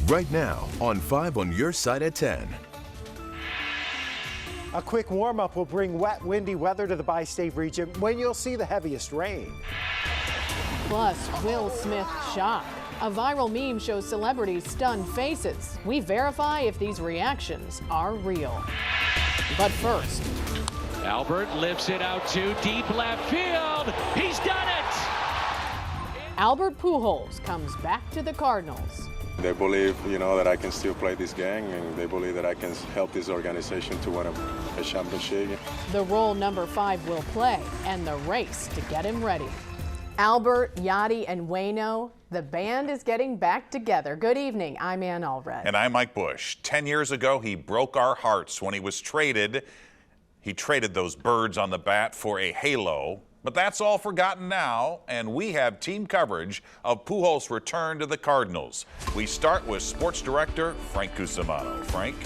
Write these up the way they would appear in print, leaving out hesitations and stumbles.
right now on 5 on your side at 10. A quick warm-up will bring wet, windy weather to the bi-state region when you'll see the heaviest rain. Plus, Will Smith shock. A viral meme shows celebrities' stunned faces. We verify if these reactions are real. But first, Albert lifts it out to deep left field. He's done it! Albert Pujols comes back to the Cardinals. They believe, that I can still play this game, and they believe that I can help this organization to win a championship. The role number 5 will play, and the race to get him ready. Albert, Yachty, and Waino, the band is getting back together. Good evening, I'm Ann Allred. And I'm Mike Bush. 10 years ago, he broke our hearts when he was traded. He traded those birds on the bat for a halo. But that's all forgotten now, and we have team coverage of Pujols' return to the Cardinals. We start with sports director Frank Cusimano. Frank?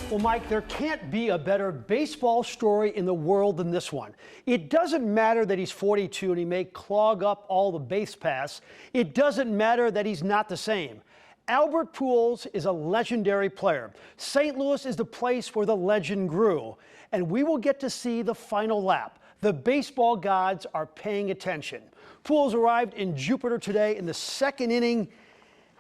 Well, Mike, there can't be a better baseball story in the world than this one. It doesn't matter that he's 42 and he may clog up all the base paths. It doesn't matter that he's not the same. Albert Pujols is a legendary player. St. Louis is the place where the legend grew, and we will get to see the final lap. The baseball gods are paying attention. Pujols arrived in Jupiter today in the second inning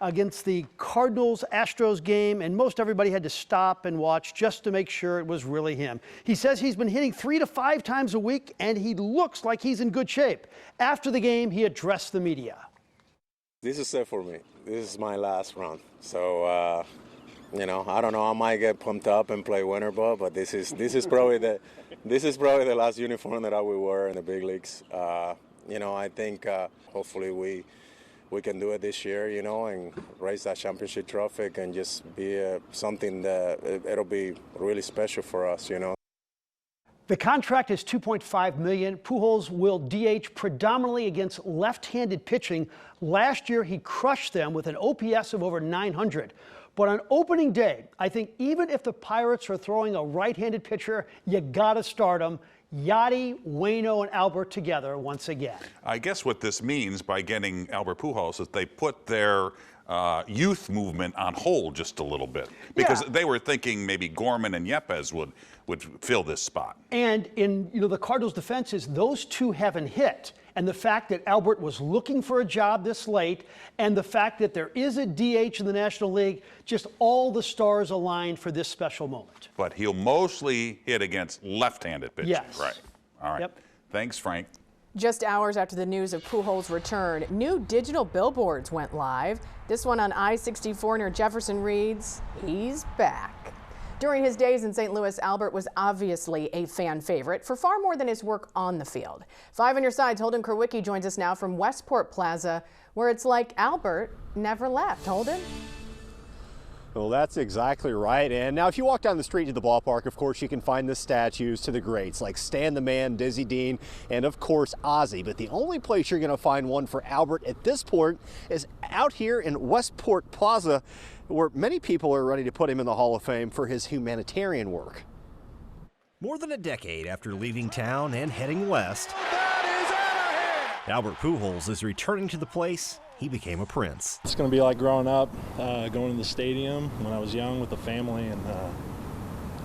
against the Cardinals-Astros game, and most everybody had to stop and watch just to make sure it was really him. He says he's been hitting 3 to 5 times a week, and he looks like he's in good shape. After the game, he addressed the media. This is it for me. This is my last run. So, I don't know. I might get pumped up and play winter ball, but this is probably the last uniform that I will wear in the big leagues. I think hopefully we can do it this year, and raise that championship trophy and just be something that it'll be really special for us, The contract is $2.5 million. Pujols will DH predominantly against left-handed pitching. Last year, he crushed them with an OPS of over 900. But on opening day, I think even if the Pirates are throwing a right-handed pitcher, you got to start him. Yachty, Waino, and Albert together once again. I guess what this means by getting Albert Pujols is they put their youth movement on hold just a little bit, because they were thinking maybe Gorman and Yepes would fill this spot. And in the Cardinals' defense is those two haven't hit. And the fact that Albert was looking for a job this late, and the fact that there is a DH in the National League, just all the stars aligned for this special moment. But he'll mostly hit against left-handed pitchers. Yes. Right. All right. Yep. Thanks, Frank. Just hours after the news of Pujols' return, new digital billboards went live. This one on I-64 near Jefferson reads, "He's back." During his days in St. Louis, Albert was obviously a fan favorite for far more than his work on the field. 5 on your side's Holden Kurwicki joins us now from Westport Plaza, where it's like Albert never left. Holden? Well, that's exactly right. And now if you walk down the street to the ballpark, of course, you can find the statues to the greats like Stan the Man, Dizzy Dean, and of course, Ozzie. But the only place you're going to find one for Albert at this point is out here in Westport Plaza, where many people are ready to put him in the Hall of Fame for his humanitarian work. More than a decade after leaving town and heading west, Albert Pujols is returning to the place he became a prince. It's going to be like growing up, going to the stadium when I was young with the family, and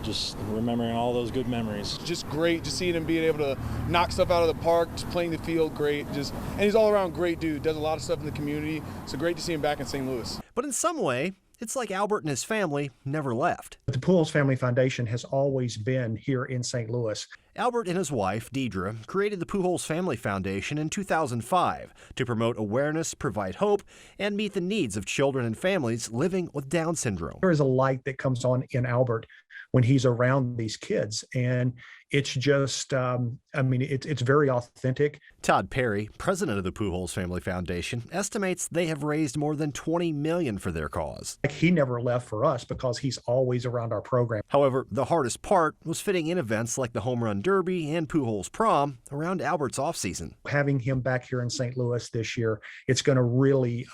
just remembering all those good memories. Just great, just seeing him being able to knock stuff out of the park, just playing the field, great. And he's all around great dude, does a lot of stuff in the community, so great to see him back in St. Louis. But in some way, it's like Albert and his family never left. The Pujols Family Foundation has always been here in St. Louis. Albert and his wife, Deidre, created the Pujols Family Foundation in 2005 to promote awareness, provide hope, and meet the needs of children and families living with Down syndrome. There is a light that comes on in Albert when he's around these kids, and it's just, it's very authentic. Todd Perry, president of the Pujols Family Foundation, estimates they have raised more than $20 million for their cause. He never left for us because he's always around our program. However, the hardest part was fitting in events like the Home Run Derby and Pujols Prom around Albert's offseason. Having him back here in St. Louis this year, it's going to really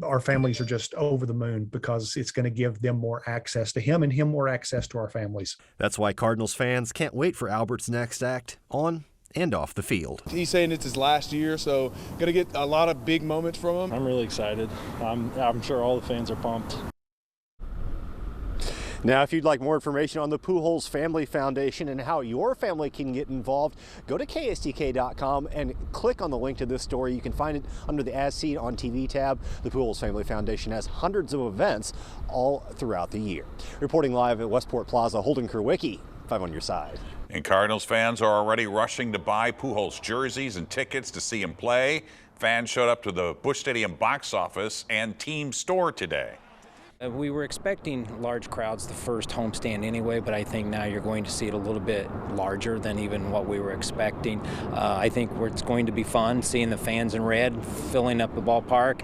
our families are just over the moon because it's going to give them more access to him and him more access to our families. That's why Cardinals fans can't wait for Albert's next act on and off the field. He's saying it's his last year, so gonna get a lot of big moments from him. I'm really excited. I'm sure all the fans are pumped. Now, if you'd like more information on the Pujols Family Foundation and how your family can get involved, go to KSTK.com and click on the link to this story. You can find it under the As Seen on TV tab. The Pujols Family Foundation has hundreds of events all throughout the year. Reporting live at Westport Plaza, Holden Kerwicki, 5 on your side. And Cardinals fans are already rushing to buy Pujols jerseys and tickets to see him play. Fans showed up to the Busch Stadium box office and team store today. We were expecting large crowds the first homestand anyway, but I think now you're going to see it a little bit larger than even what we were expecting. I think it's going to be fun seeing the fans in red filling up the ballpark.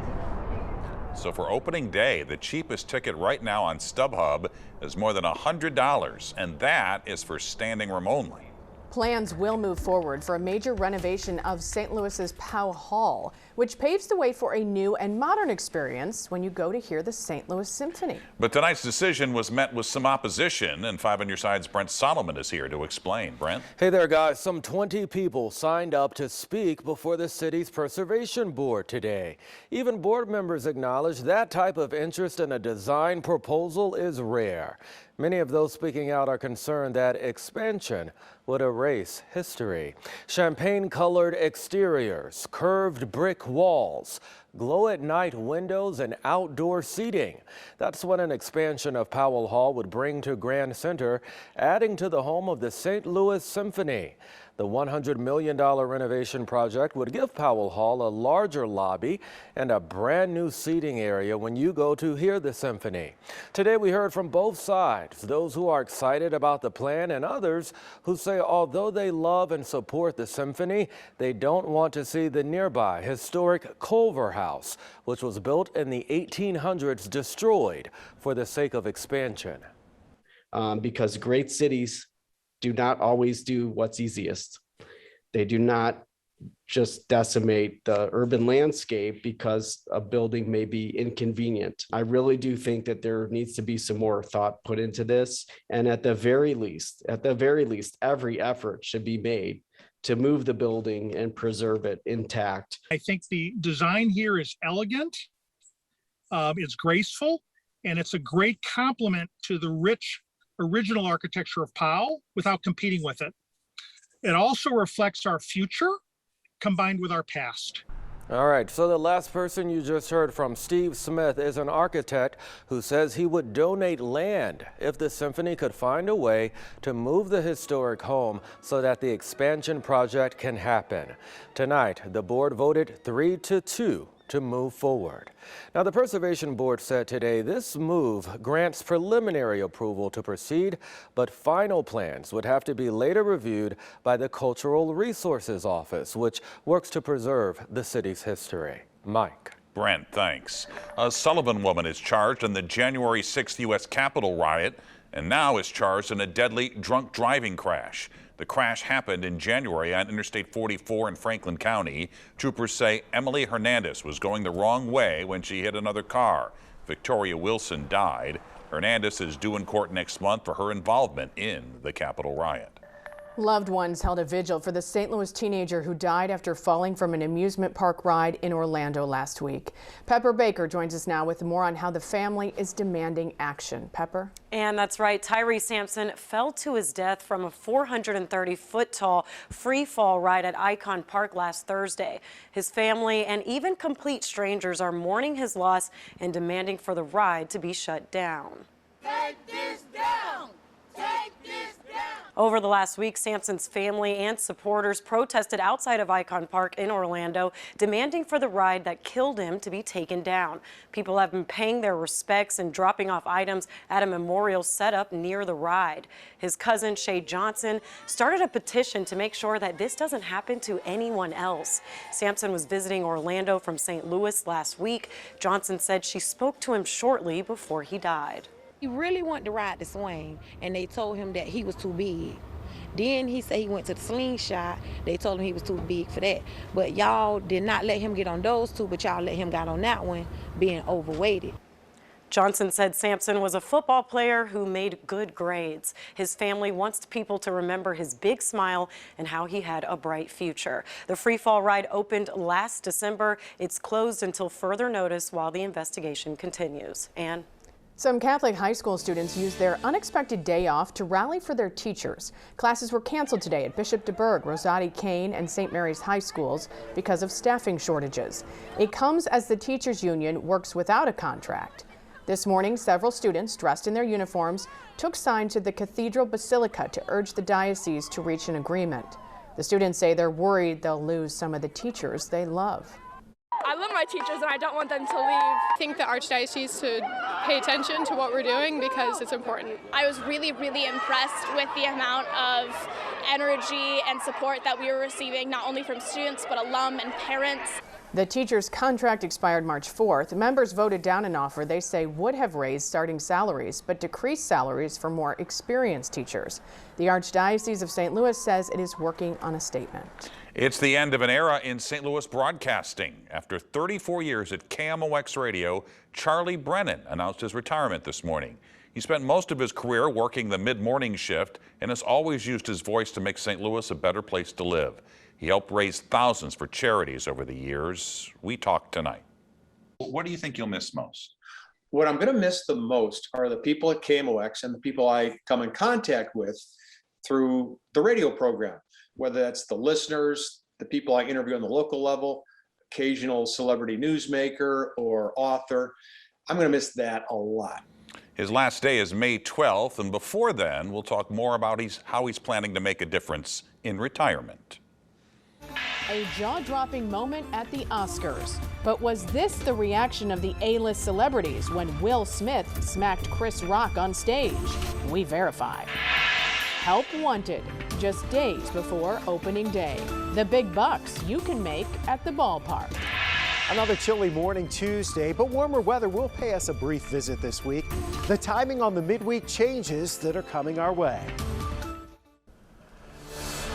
So for opening day, the cheapest ticket right now on StubHub is more than $100, and that is for standing room only. Plans will move forward for a major renovation of St. Louis's Powell Hall, which paves the way for a new and modern experience when you go to hear the St. Louis Symphony. But tonight's decision was met with some opposition, and 5 on your side's Brent Solomon is here to explain. Brent? Hey there, guys. Some 20 people signed up to speak before the city's Preservation Board today. Even board members acknowledge that type of interest in a design proposal is rare. Many of those speaking out are concerned that expansion would erase history. Champagne-colored exteriors, curved brick walls, glow-at-night windows, and outdoor seating. That's what an expansion of Powell Hall would bring to Grand Center, adding to the home of the St. Louis Symphony. The $100 million renovation project would give Powell Hall a larger lobby and a brand new seating area when you go to hear the symphony. Today we heard from both sides, those who are excited about the plan and others who say although they love and support the symphony, they don't want to see the nearby historic Culver House, which was built in the 1800s, destroyed for the sake of expansion. Because great cities do not always do what's easiest. They do not just decimate the urban landscape because a building may be inconvenient. I really do think that there needs to be some more thought put into this. And at the very least, every effort should be made to move the building and preserve it intact. I think the design here is elegant, it's graceful, and it's a great complement to the rich original architecture of Powell without competing with it. It also reflects our future combined with our past. All right, so the last person you just heard from, Steve Smith, is an architect who says he would donate land if the symphony could find a way to move the historic home so that the expansion project can happen. Tonight, the board voted 3-2 to move forward. Now, the Preservation Board said today this move grants preliminary approval to proceed, but final plans would have to be later reviewed by the Cultural Resources Office, which works to preserve the city's history. Mike. Brent, thanks. A Sullivan woman is charged in the January 6th U.S. Capitol riot and now is charged in a deadly drunk driving crash. The crash happened in January on Interstate 44 in Franklin County. Troopers say Emily Hernandez was going the wrong way when she hit another car. Victoria Wilson died. Hernandez is due in court next month for her involvement in the Capitol riot. Loved ones held a vigil for the St. Louis teenager who died after falling from an amusement park ride in Orlando last week. Pepper Baker joins us now with more on how the family is demanding action. Pepper? And that's right. Tyree Sampson fell to his death from a 430-foot-tall free fall ride at Icon Park last Thursday. His family and even complete strangers are mourning his loss and demanding for the ride to be shut down. Take this down! Take this down! Over the last week, Sampson's family and supporters protested outside of Icon Park in Orlando, demanding for the ride that killed him to be taken down. People have been paying their respects and dropping off items at a memorial set up near the ride. His cousin, Shay Johnson, started a petition to make sure that this doesn't happen to anyone else. Sampson was visiting Orlando from St. Louis last week. Johnson said she spoke to him shortly before he died. He really wanted to ride the swing, and they told him that he was too big. Then he said he went to the slingshot. They told him he was too big for that. But y'all did not let him get on those two, but y'all let him get on that one, being overweighted. Johnson said Sampson was a football player who made good grades. His family wants people to remember his big smile and how he had a bright future. The free fall ride opened last December. It's closed until further notice while the investigation continues. Ann? Some Catholic high school students used their unexpected day off to rally for their teachers. Classes were canceled today at Bishop DeBerg, Rosati Kane, and St. Mary's high schools because of staffing shortages. It comes as the teachers union works without a contract. This morning, several students dressed in their uniforms took signs to the Cathedral Basilica to urge the diocese to reach an agreement. The students say they're worried they'll lose some of the teachers they love. I love my teachers and I don't want them to leave. I think the Archdiocese should pay attention to what we're doing because it's important. I was really, really impressed with the amount of energy and support that we were receiving, not only from students, but alum and parents. The teacher's contract expired March 4th. Members voted down an offer they say would have raised starting salaries, but decreased salaries for more experienced teachers. The Archdiocese of St. Louis says it is working on a statement. It's the end of an era in St. Louis broadcasting. After 34 years at KMOX Radio, Charlie Brennan announced his retirement this morning. He spent most of his career working the mid-morning shift and has always used his voice to make St. Louis a better place to live. He helped raise thousands for charities over the years. We talked tonight. What do you think you'll miss most? What I'm going to miss the most are the people at KMOX and the people I come in contact with through the radio program, whether that's the listeners, the people I interview on the local level, occasional celebrity newsmaker or author. I'm going to miss that a lot. His last day is May 12th, and before then, we'll talk more about how he's planning to make a difference in retirement. A jaw-dropping moment at the Oscars. But was this the reaction of the A-list celebrities when Will Smith smacked Chris Rock on stage? We verify. Help wanted, just days before opening day. The big bucks you can make at the ballpark. Another chilly morning Tuesday, but warmer weather will pay us a brief visit this week. The timing on the midweek changes that are coming our way.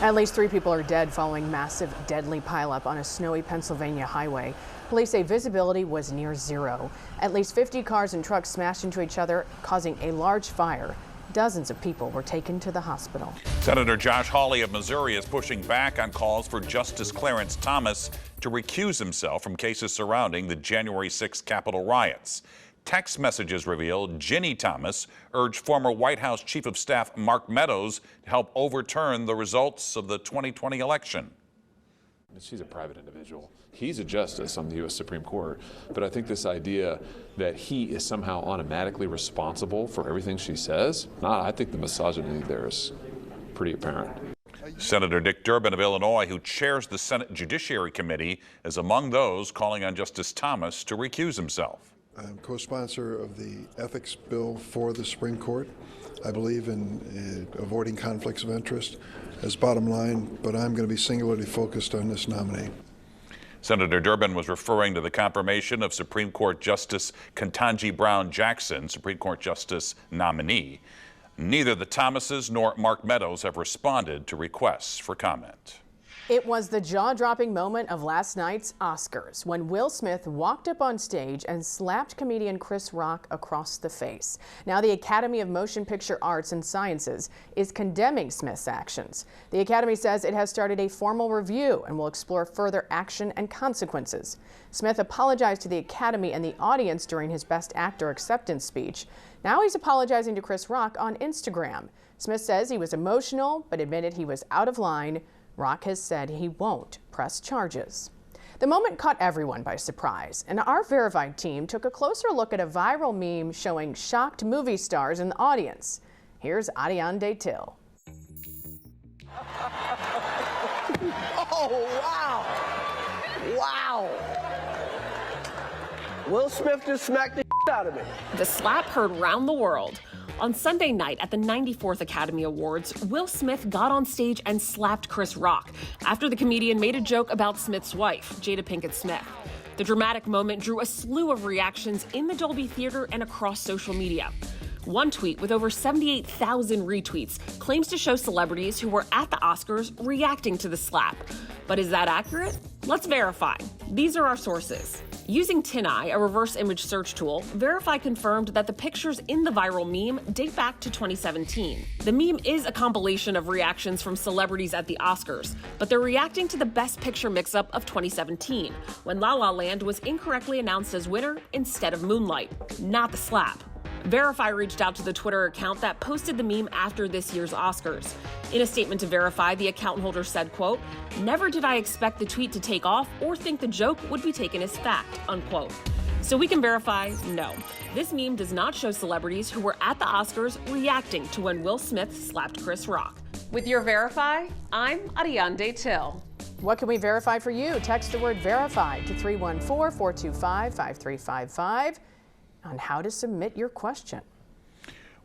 At least 3 people are dead following massive, deadly pileup on a snowy Pennsylvania highway. Police say visibility was near zero. At least 50 cars and trucks smashed into each other, causing a large fire. Dozens of people were taken to the hospital. Senator Josh Hawley of Missouri is pushing back on calls for Justice Clarence Thomas to recuse himself from cases surrounding the January 6th Capitol riots. Text messages reveal Ginny Thomas urged former White House Chief of Staff Mark Meadows to help overturn the results of the 2020 election. She's a private individual. He's a justice on the U.S. Supreme Court. But I think this idea that he is somehow automatically responsible for everything she says, I think the misogyny there is pretty apparent. Senator Dick Durbin of Illinois, who chairs the Senate Judiciary Committee, is among those calling on Justice Thomas to recuse himself. I'm co-sponsor of the ethics bill for the Supreme Court. I believe in avoiding conflicts of interest as bottom line, but I'm going to be singularly focused on this nominee. Senator Durbin was referring to the confirmation of Supreme Court Justice Ketanji Brown Jackson, Supreme Court Justice nominee. Neither the Thomases nor Mark Meadows have responded to requests for comment. It was the jaw-dropping moment of last night's Oscars when Will Smith walked up on stage and slapped comedian Chris Rock across the face. Now the Academy of Motion Picture Arts and Sciences is condemning Smith's actions. The Academy says it has started a formal review and will explore further action and consequences. Smith apologized to the Academy and the audience during his Best Actor acceptance speech. Now he's apologizing to Chris Rock on Instagram. Smith says he was emotional, but admitted he was out of line. Rock has said he won't press charges. The moment caught everyone by surprise, and our Verified team took a closer look at a viral meme showing shocked movie stars in the audience. Here's Adiane Till. Oh, wow. Wow. Will Smith just smacked the out of me. The slap heard round the world. On Sunday night at the 94th Academy Awards, Will Smith got on stage and slapped Chris Rock after the comedian made a joke about Smith's wife, Jada Pinkett Smith. The dramatic moment drew a slew of reactions in the Dolby Theater and across social media. One tweet with over 78,000 retweets claims to show celebrities who were at the Oscars reacting to the slap. But is that accurate? Let's verify. These are our sources. Using TinEye, a reverse image search tool, Verify confirmed that the pictures in the viral meme date back to 2017. The meme is a compilation of reactions from celebrities at the Oscars, but they're reacting to the Best Picture mix-up of 2017, when La La Land was incorrectly announced as winner instead of Moonlight, not the slap. Verify reached out to the Twitter account that posted the meme after this year's Oscars. In a statement to Verify, the account holder said, quote, "Never did I expect the tweet to take off or think the joke would be taken as fact," unquote. So we can verify, no. This meme does not show celebrities who were at the Oscars reacting to when Will Smith slapped Chris Rock. With your Verify, I'm Ariande Till. What can we verify for you? Text the word verify to 314-425-5355 on how to submit your question.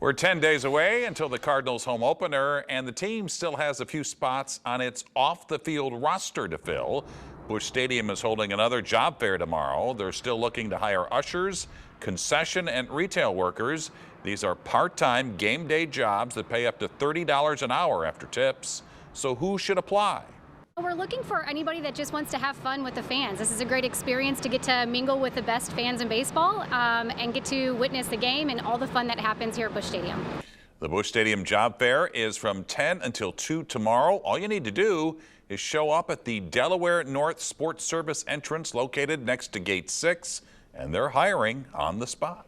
We're 10 days away until the Cardinals home opener, and the team still has a few spots on its off-the-field roster to fill. Busch Stadium is holding another job fair tomorrow. They're still looking to hire ushers, concession and retail workers. These are part-time game day jobs that pay up to $30 an hour after tips. So who should apply? We're looking for anybody that just wants to have fun with the fans. This is a great experience to get to mingle with the best fans in baseball and get to witness the game and all the fun that happens here at Busch Stadium. The Busch Stadium Job Fair is from 10 until 2 tomorrow. All you need to do is show up at the Delaware North Sports Service entrance located next to Gate 6, and they're hiring on the spot.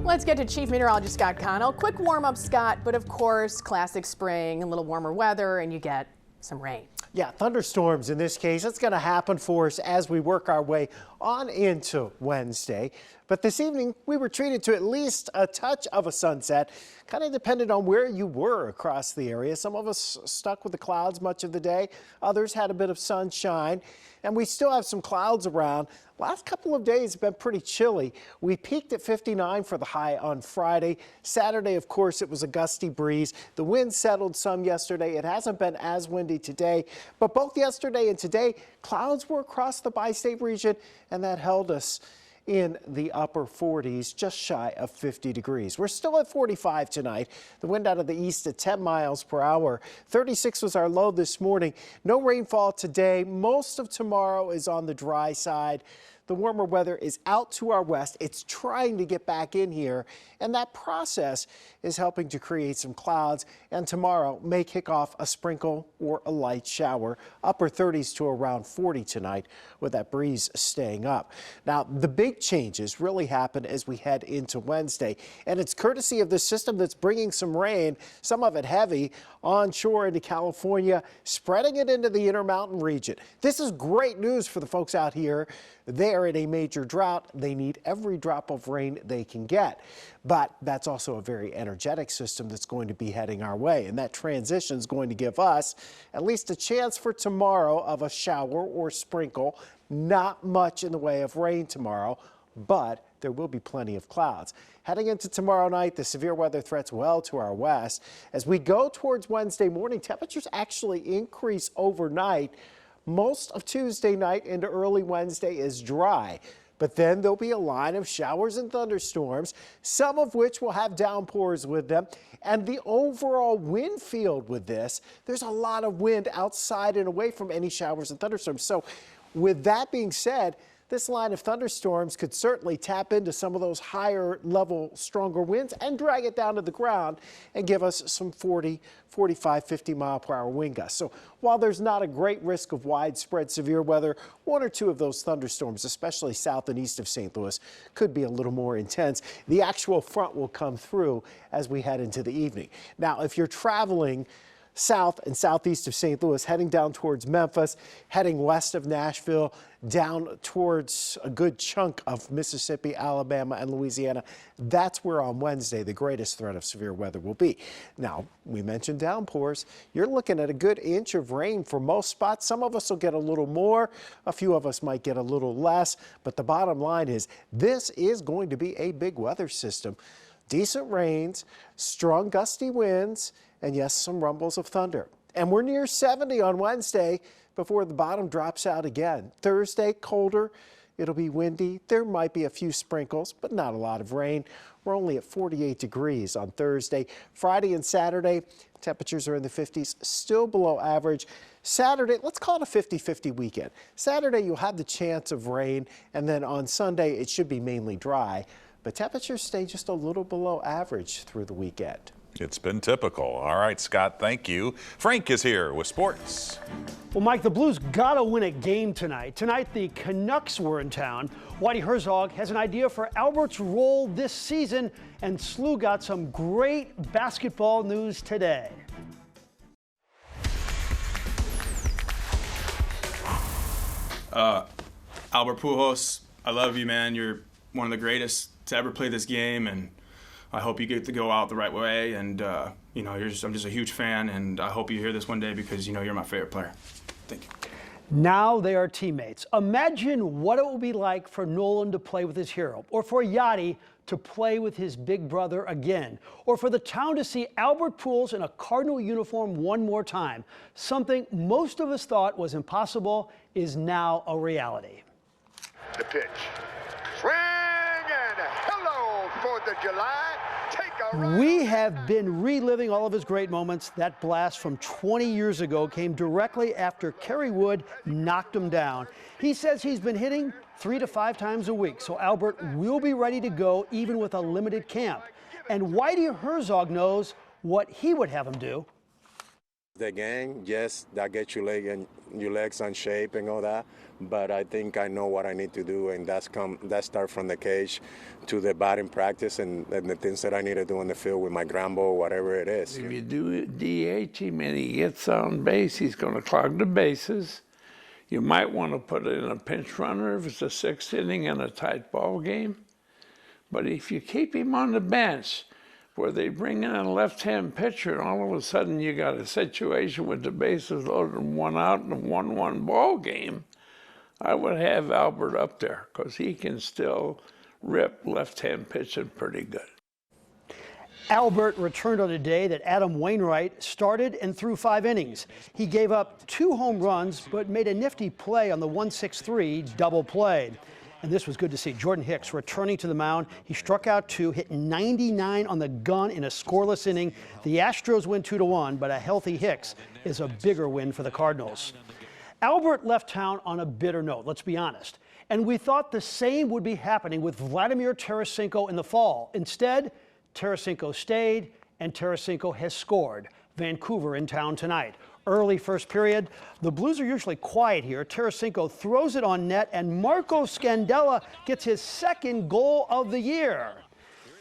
Let's get to Chief Meteorologist Scott Connell. Quick warm-up, Scott, but of course, classic spring, a little warmer weather, and you get some rain. Yeah, thunderstorms in this case. It's going to happen for us as we work our way on into Wednesday. But this evening, we were treated to at least a touch of a sunset. Kind of depended on where you were across the area. Some of us stuck with the clouds much of the day. Others had a bit of sunshine. And we still have some clouds around. Last couple of days have been pretty chilly. We peaked at 59 for the high on Friday. Saturday, of course, it was a gusty breeze. The wind settled some yesterday. It hasn't been as windy today, but both yesterday and today, clouds were across the bi-state region, and that held us in the upper 40s, just shy of 50 degrees. We're still at 45 tonight. The wind out of the east at 10 miles per hour. 36 was our low this morning. No rainfall today. Most of tomorrow is on the dry side. The warmer weather is out to our west. It's trying to get back in here, and that process is helping to create some clouds, and tomorrow may kick off a sprinkle or a light shower. Upper 30s to around 40 tonight with that breeze staying up. Now, the big changes really happen as we head into Wednesday, and it's courtesy of this system that's bringing some rain, some of it heavy, onshore into California, spreading it into the Intermountain region. This is great news for the folks out here. They're in a major drought. They need every drop of rain they can get. But that's also a very energetic system that's going to be heading our way. And that transition is going to give us at least a chance for tomorrow of a shower or sprinkle. Not much in the way of rain tomorrow, but there will be plenty of clouds. Heading into tomorrow night, the severe weather threats well to our west. As we go towards Wednesday morning, temperatures actually increase overnight. Most of Tuesday night into early Wednesday is dry, but then there'll be a line of showers and thunderstorms, some of which will have downpours with them. And the overall wind field with this, there's a lot of wind outside and away from any showers and thunderstorms. So with that being said, this line of thunderstorms could certainly tap into some of those higher level, stronger winds and drag it down to the ground and give us some 40, 45, 50 mile per hour wind gusts. So while there's not a great risk of widespread severe weather, one or two of those thunderstorms, especially south and east of St. Louis, could be a little more intense. The actual front will come through as we head into the evening. Now, if you're traveling south and southeast of St. Louis, heading down towards Memphis, heading west of Nashville, down towards a good chunk of Mississippi, Alabama, and Louisiana. That's where on Wednesday the greatest threat of severe weather will be. Now, we mentioned downpours. You're looking at a good inch of rain for most spots. Some of us will get a little more. A few of us might get a little less. But the bottom line is this is going to be a big weather system. Decent rains, strong gusty winds, and yes, some rumbles of thunder. And we're near 70 on Wednesday before the bottom drops out again. Thursday, colder. It'll be windy. There might be a few sprinkles, but not a lot of rain. We're only at 48 degrees on Thursday. Friday and Saturday, temperatures are in the 50s, still below average. Saturday, let's call it a 50-50 weekend. Saturday, you'll have the chance of rain, and then on Sunday, it should be mainly dry, but temperatures stay just a little below average through the weekend. It's been typical. All right, Scott, thank you. Frank is here with sports. Well, Mike, the Blues got to win a game tonight. Tonight, the Canucks were in town. Whitey Herzog has an idea for Albert's role this season, and SLU got some great basketball news today. Albert Pujols, I love you, man. You're one of the greatest to ever play this game, and I hope you get to go out the right way. And I'm just a huge fan, and I hope you hear this one day because you're my favorite player. Thank you. Now they are teammates. Imagine what it will be like for Nolan to play with his hero, or for Yachty to play with his big brother again, or for the town to see Albert Pujols in a Cardinal uniform one more time. Something most of us thought was impossible is now a reality. The pitch. Swing and hello, 4th of July. We have been reliving all of his great moments. That blast from 20 years ago came directly after Kerry Wood knocked him down. He says he's been hitting 3 to 5 times a week, so Albert will be ready to go even with a limited camp. And Whitey Herzog knows what he would have him do. The game, yes, that gets your legs in shape and all that. But I think I know what I need to do, and that start from the cage to the batting practice and the things that I need to do in the field with my ground ball, whatever it is. If you do DH him and he gets on base, he's going to clog the bases. You might want to put in a pinch runner if it's a 6th inning and a tight ball game. But if you keep him on the bench, where they bring in a left-hand pitcher, and all of a sudden you got a situation with the bases loaded and 1 out in a 1-1 ball game, I would have Albert up there because he can still rip left-hand pitching pretty good. Albert returned on a day that Adam Wainwright started and threw 5 innings. He gave up 2 home runs, but made a nifty play on the 1-6-3 double play. And this was good to see. Jordan Hicks returning to the mound. He struck out 2, hit 99 on the gun in a scoreless inning. The Astros win 2-1, but a healthy Hicks is a bigger win for the Cardinals. Albert left town on a bitter note, let's be honest. And we thought the same would be happening with Vladimir Tarasenko in the fall. Instead, Tarasenko stayed, and Tarasenko has scored. Vancouver in town tonight. Early first period, the Blues are usually quiet here. Tarasenko throws it on net, and Marco Scandella gets his 2nd goal of the year.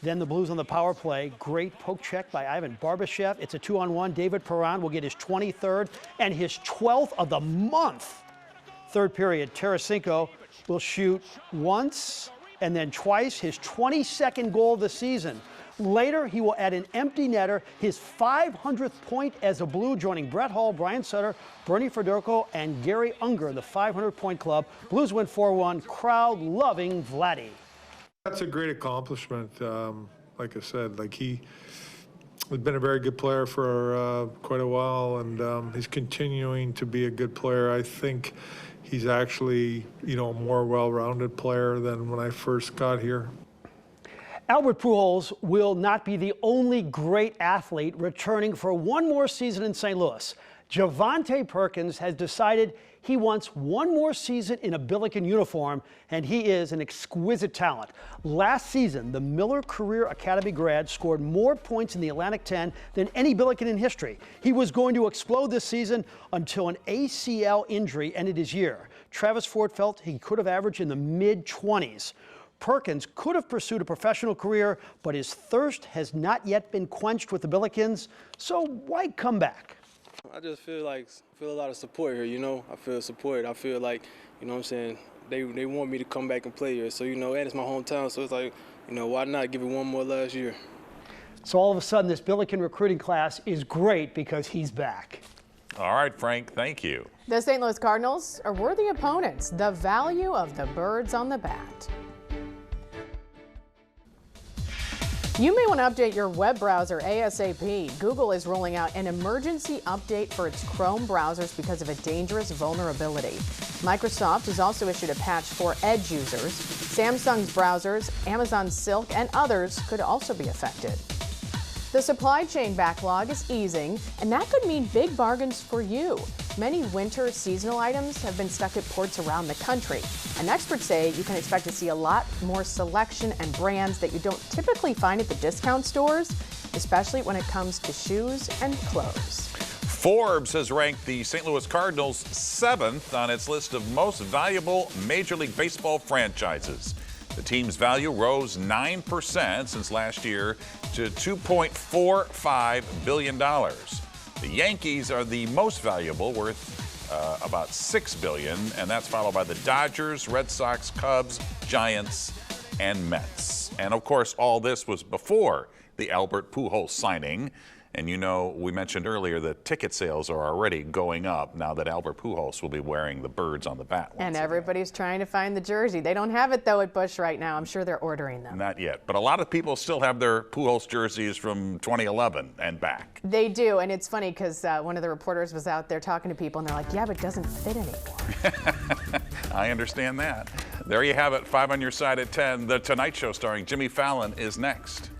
Then the Blues on the power play. Great poke check by Ivan Barbashev. It's a 2-on-1. David Perron will get his 23rd and his 12th of the month. Third period, Tarasenko will shoot once and then twice, his 22nd goal of the season. Later, he will add an empty netter, his 500th point as a Blue, joining Brett Hull, Brian Sutter, Bernie Fedorko, and Gary Unger, the 500-point club. Blues win 4-1, crowd loving Vladdy. That's a great accomplishment. Like I said, he's been a very good player for quite a while, and he's continuing to be a good player. I think he's actually, a more well-rounded player than when I first got here. Albert Pujols will not be the only great athlete returning for one more season in St. Louis. Javante Perkins has decided he wants one more season in a Billiken uniform, and he is an exquisite talent. Last season, the Miller Career Academy grad scored more points in the Atlantic 10 than any Billiken in history. He was going to explode this season until an ACL injury ended his year. Travis Ford felt he could have averaged in the mid-20s. Perkins could have pursued a professional career, but his thirst has not yet been quenched with the Billikens, so why come back? I just feel a lot of support here, I feel support. I feel like, they want me to come back and play here. So, and it's my hometown, so it's like, why not give it one more last year? So all of a sudden, this Billiken recruiting class is great because he's back. All right, Frank, thank you. The St. Louis Cardinals are worthy opponents. The value of the birds on the bat. You may want to update your web browser ASAP. Google is rolling out an emergency update for its Chrome browsers because of a dangerous vulnerability. Microsoft has also issued a patch for Edge users. Samsung's browsers, Amazon Silk, and others could also be affected. The supply chain backlog is easing, and that could mean big bargains for you. Many winter seasonal items have been stuck at ports around the country, and experts say you can expect to see a lot more selection and brands that you don't typically find at the discount stores, especially when it comes to shoes and clothes. Forbes has ranked the St. Louis Cardinals 7th on its list of most valuable Major League Baseball franchises. The team's value rose 9% since last year to $2.45 billion. The Yankees are the most valuable, worth about $6 billion, and that's followed by the Dodgers, Red Sox, Cubs, Giants, and Mets. And of course, all this was before the Albert Pujols signing. And you know, we mentioned earlier that ticket sales are already going up now that Albert Pujols will be wearing the birds on the bat. And everybody's trying to find the jersey. They don't have it, though, at Busch right now. I'm sure they're ordering them. Not yet. But a lot of people still have their Pujols jerseys from 2011 and back. They do. And it's funny because one of the reporters was out there talking to people, and they're like, yeah, but it doesn't fit anymore. I understand that. There you have it. 5 on your side at 10. The Tonight Show starring Jimmy Fallon is next.